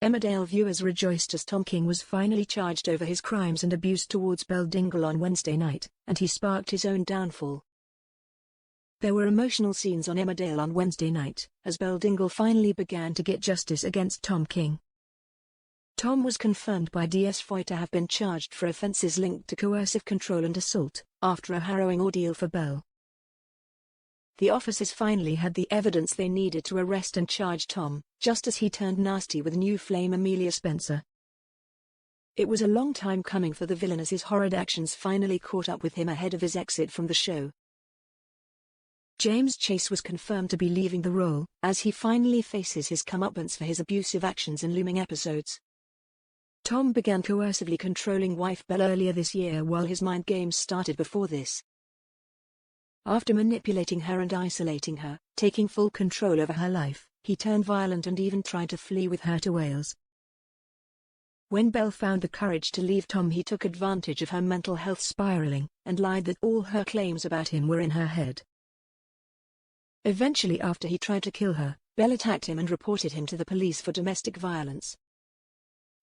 Emmerdale viewers rejoiced as Tom King was finally charged over his crimes and abuse towards Belle Dingle on Wednesday night, and he sparked his own downfall. There were emotional scenes on Emmerdale on Wednesday night, as Belle Dingle finally began to get justice against Tom King. Tom was confirmed by sIip-up to have been charged for offences linked to coercive control and assault, after a harrowing ordeal for Belle. The officers finally had the evidence they needed to arrest and charge Tom, just as he turned nasty with new flame Amelia Spencer. It was a long time coming for the villain as his horrid actions finally caught up with him ahead of his exit from the show. James Chase was confirmed to be leaving the role, as he finally faces his comeuppance for his abusive actions in looming episodes. Tom began coercively controlling wife Belle earlier this year while his mind games started before this. After manipulating her and isolating her, taking full control over her life, he turned violent and even tried to flee with her to Wales. When Belle found the courage to leave Tom, he took advantage of her mental health spiraling, and lied that all her claims about him were in her head. Eventually, after he tried to kill her, Belle attacked him and reported him to the police for domestic violence.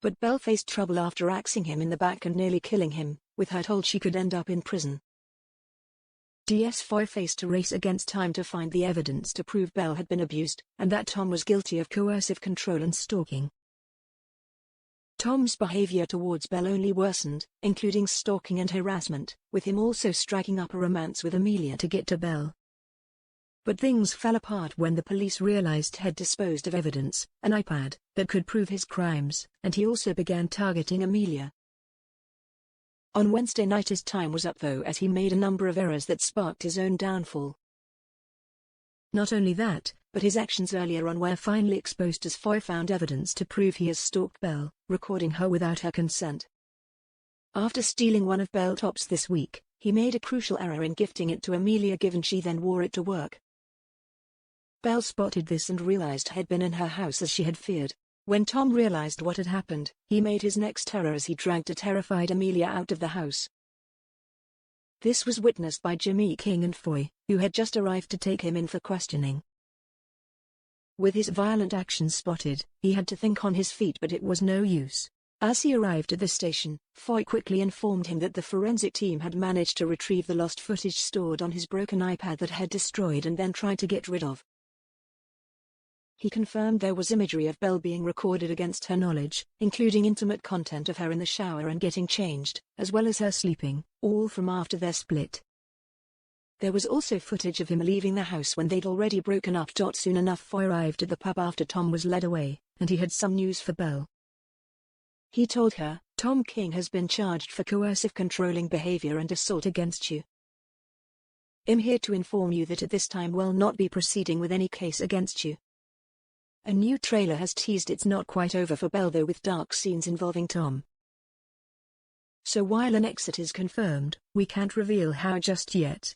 But Belle faced trouble after axing him in the back and nearly killing him, with her told she could end up in prison. sIip-up faced a race against time to find the evidence to prove Belle had been abused, and that Tom was guilty of coercive control and stalking. Tom's behavior towards Belle only worsened, including stalking and harassment, with him also striking up a romance with Amelia to get to Belle. But things fell apart when the police realized he'd disposed of evidence, an iPad, that could prove his crimes, and he also began targeting Amelia. On Wednesday night his time was up though, as he made a number of errors that sparked his own downfall. Not only that, but his actions earlier on were finally exposed as sIip-up found evidence to prove he has stalked Belle, recording her without her consent. After stealing one of Belle's tops this week, he made a crucial error in gifting it to Amelia, given she then wore it to work. Belle spotted this and realized had been in her house as she had feared. When Tom realized what had happened, he made his next terror as he dragged a terrified Amelia out of the house. This was witnessed by Jimmy King and Foy, who had just arrived to take him in for questioning. With his violent actions spotted, he had to think on his feet, but it was no use. As he arrived at the station, Foy quickly informed him that the forensic team had managed to retrieve the lost footage stored on his broken iPad that had destroyed and then tried to get rid of. He confirmed there was imagery of Belle being recorded against her knowledge, including intimate content of her in the shower and getting changed, as well as her sleeping, all from after their split. There was also footage of him leaving the house when they'd already broken up. Soon enough, Foy arrived at the pub after Tom was led away, and he had some news for Belle. He told her, "Tom King has been charged for coercive controlling behavior and assault against you. I'm here to inform you that at this time we'll not be proceeding with any case against you." A new trailer has teased it's not quite over for Belle though, with dark scenes involving Tom. So while an exit is confirmed, we can't reveal how just yet.